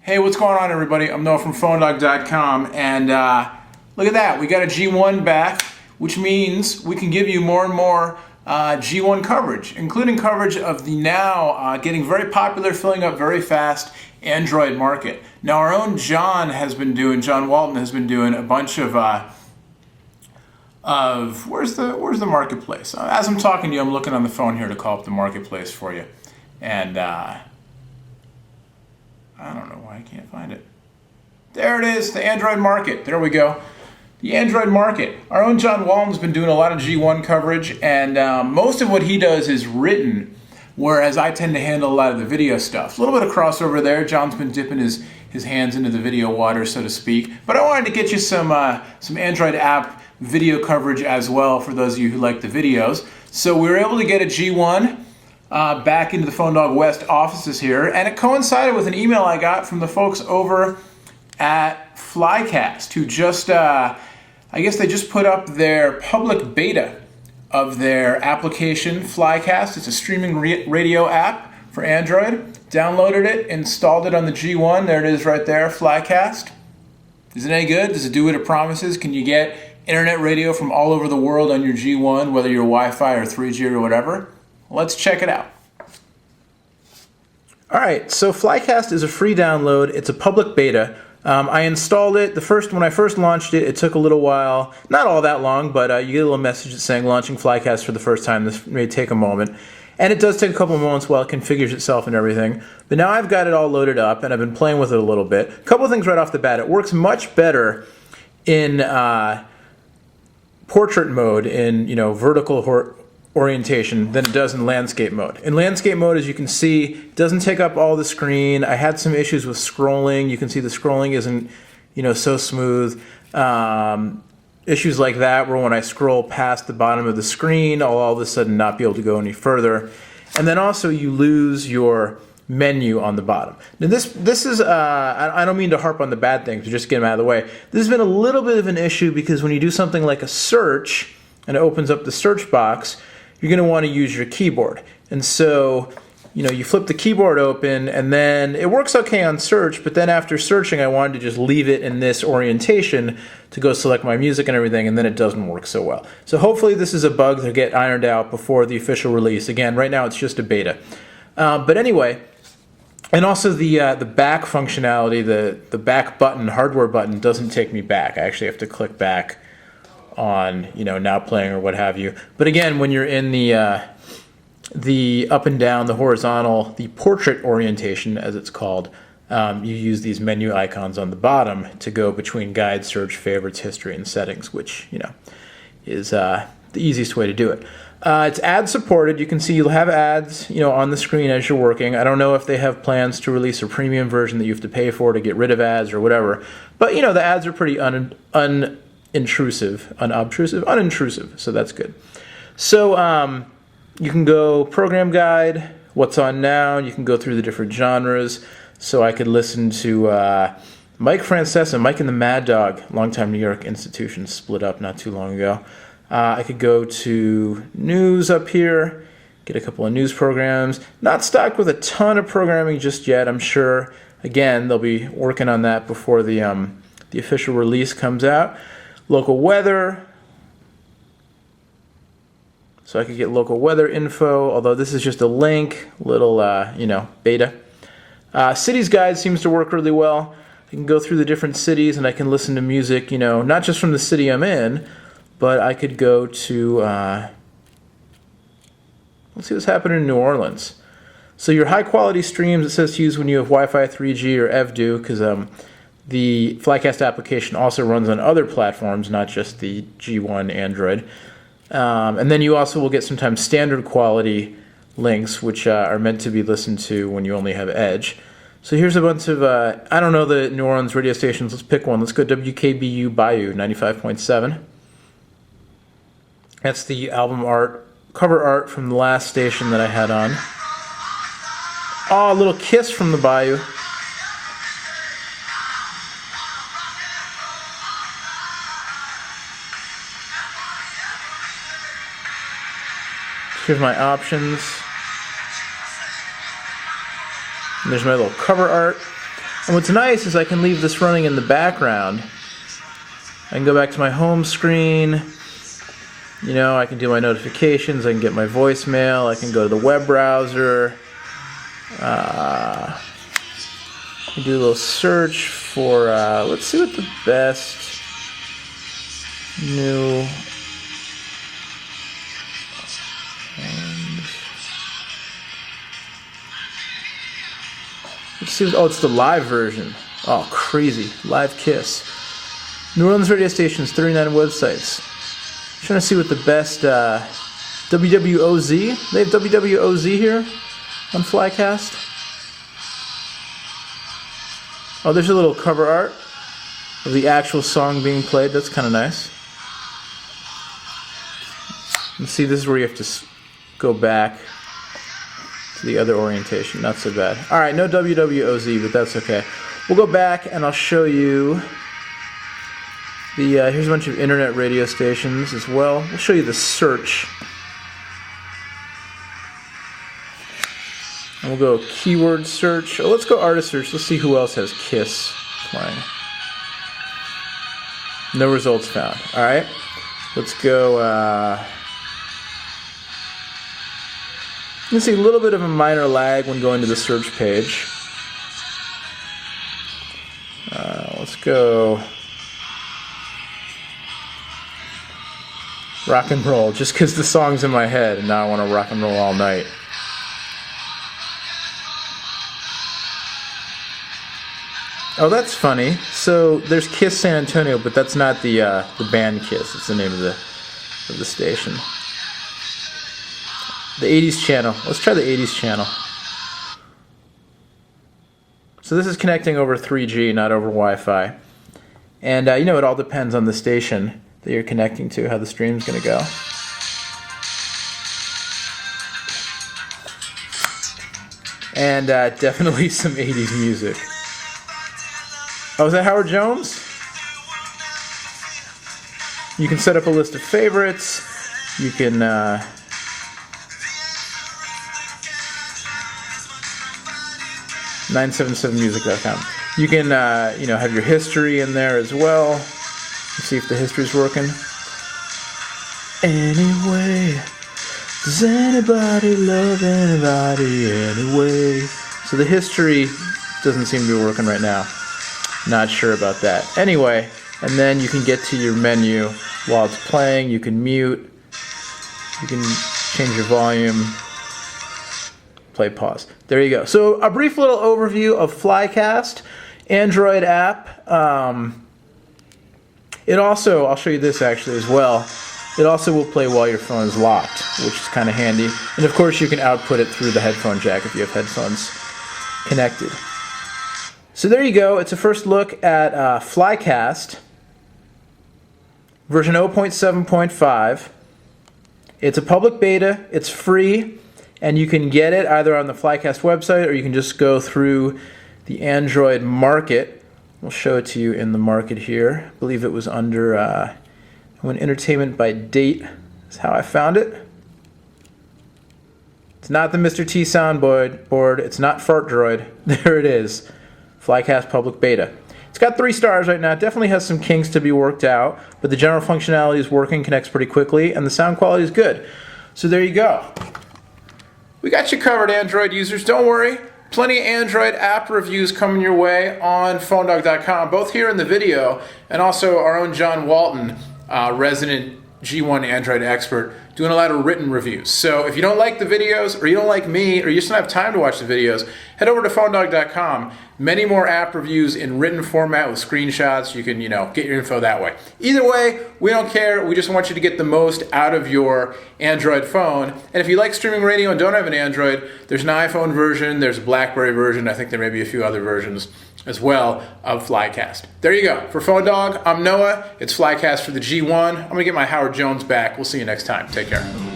Hey, what's going on, everybody? I'm Noah from PhoneDog.com, and look at that. We got a G1 back, which means we can give you more and more G1 coverage, including coverage of the now getting very popular, filling up very fast Android market. Now, our own John Walton has been doing a bunch of where's the marketplace? As I'm talking to you, I'm looking on the phone here to call up the marketplace for you, and I don't know why I can't find it. There it is, the Android market. There we go. The Android market. Our own John Walton's been doing a lot of G1 coverage, and most of what he does is written, whereas I tend to handle a lot of the video stuff. A little bit of crossover there. John's been dipping his hands into the video water, so to speak. But I wanted to get you some Android app video coverage as well for those of you who like the videos. So we were able to get a G1 back into the PhoneDog West offices here, and it coincided with an email I got from the folks over at FlyCast, who just, I guess they just put up their public beta of their application, FlyCast. It's a streaming radio app for Android. Downloaded it, installed it on the G1. There it is right there, FlyCast. Is it any good? Does it do what it promises? Can you get internet radio from all over the world on your G1, whether you're Wi-Fi or 3G or whatever? Let's check it out. All right, so FlyCast is a free download. It's a public beta. I installed it. When I first launched it, it took a little while. Not all that long, but you get a little message saying launching FlyCast for the first time. This may take a moment. And it does take a couple of moments while it configures itself and everything. But now I've got it all loaded up, and I've been playing with it a little bit. A couple of things right off the bat. It works much better in portrait mode, in vertical orientation, than it does in landscape mode. In landscape mode, as you can see, it doesn't take up all the screen. I had some issues with scrolling. You can see the scrolling isn't so smooth. Issues like that, where when I scroll past the bottom of the screen, I'll all of a sudden not be able to go any further. And then also you lose your menu on the bottom. Now this is, I don't mean to harp on the bad things, but just get them out of the way. This has been a little bit of an issue because when you do something like a search, and it opens up the search box, you're going to want to use your keyboard. And so, you flip the keyboard open, and then it works okay on search, but then after searching, I wanted to just leave it in this orientation to go select my music and everything, and then it doesn't work so well. So hopefully this is a bug that'll get ironed out before the official release. Again, right now it's just a beta. But anyway, and also the back functionality, the back button, hardware button, doesn't take me back. I actually have to click back on now playing or what have you. But again, when you're in the up and down, the horizontal, the portrait orientation as it's called, you use these menu icons on the bottom to go between guide, search, favorites, history, and settings, which is the easiest way to do it. It's ad supported. You can see you'll have ads on the screen as you're working. I don't know if they have plans to release a premium version that you have to pay for to get rid of ads or whatever, but the ads are pretty unintrusive, so that's good. So you can go program guide, what's on now, you can go through the different genres. So I could listen to Mike Francesa, Mike and the Mad Dog, longtime New York institution, split up not too long ago. I could go to news up here, get a couple of news programs. Not stocked with a ton of programming just yet. I'm sure, again, they'll be working on that before the official release comes out. Local weather, so I could get local weather info, although this is just a link, little, beta. Cities guide seems to work really well. I can go through the different cities and I can listen to music, not just from the city I'm in, but I could go to, let's see what's happening in New Orleans. So your high quality streams, it says to use when you have Wi-Fi 3G or FDU, because the FlyCast application also runs on other platforms, not just the G1 Android. And then you also will get sometimes standard quality links, which are meant to be listened to when you only have Edge. So here's a bunch of, I don't know the New Orleans radio stations. Let's pick one. Let's go WKBU Bayou 95.7. That's the album art, cover art from the last station that I had on. Oh, a little kiss from the Bayou. Here's my options. And there's my little cover art. And what's nice is I can leave this running in the background. I can go back to my home screen. You know, I can do my notifications, I can get my voicemail, I can go to the web browser. I can do a little search for, let's see what the best new... Let's see, oh, it's the live version. Oh, crazy. Live Kiss. New Orleans radio stations, 39 websites. I'm trying to see what the best, WWOZ? They have WWOZ here on FlyCast. Oh, there's a little cover art of the actual song being played. That's kind of nice. And see, this is where you have to go back to the other orientation. Not so bad. All right, no WWOZ, but that's okay. We'll go back and I'll show you the, here's a bunch of internet radio stations as well. We'll show you the search. And we'll go keyword search. Oh, let's go artist search. Let's see who else has Kiss playing. No results found. All right. Let's go. You can see a little bit of a minor lag when going to the search page. Let's go rock and roll, just because the song's in my head and now I want to rock and roll all night. Oh, that's funny. So there's Kiss San Antonio, but that's not the band Kiss. It's the name of the station. The 80s channel. Let's try the 80s channel. So this is connecting over 3G, not over Wi-Fi. And you know, it all depends on the station that you're connecting to, how the stream's going to go. And definitely some 80s music. Oh, is that Howard Jones? You can set up a list of favorites. You can 977music.com. You can you know, have your history in there as well. Let's see if the history's working. Anyway, does anybody love anybody anyway? So the history doesn't seem to be working right now. Not sure about that. Anyway, and then you can get to your menu while it's playing. You can mute. You can change your volume. Play pause. There you go. So a brief little overview of FlyCast, Android app. It also, I'll show you this actually as well. It also will play while your phone is locked, which is kind of handy. And of course you can output it through the headphone jack if you have headphones connected. So there you go. It's a first look at FlyCast version 0.7.5. It's a public beta. It's free, and you can get it either on the FlyCast website or you can just go through the Android market. We'll show it to you in the market here. I believe it was under I went entertainment by date. That's how I found it. It's not the Mr. T soundboard. It's not Fart Droid. There it is. FlyCast public beta. It's got 3 stars right now. It definitely has some kinks to be worked out, but the general functionality is working, connects pretty quickly, and the sound quality is good. So there you go. We got you covered, Android users. Don't worry. Plenty of Android app reviews coming your way on PhoneDog.com, both here in the video and also our own John Walton, resident G1 Android expert, doing a lot of written reviews. So if you don't like the videos, or you don't like me, or you just don't have time to watch the videos, head over to PhoneDog.com. Many more app reviews in written format with screenshots. You can, you know, get your info that way. Either way, we don't care. We just want you to get the most out of your Android phone. And if you like streaming radio and don't have an Android, there's an iPhone version, there's a BlackBerry version. I think there may be a few other versions as well of FlyCast. There you go. For Phone Dog, I'm Noah. It's FlyCast for the G1. I'm going to get my Howard Jones back. We'll see you next time. Take care.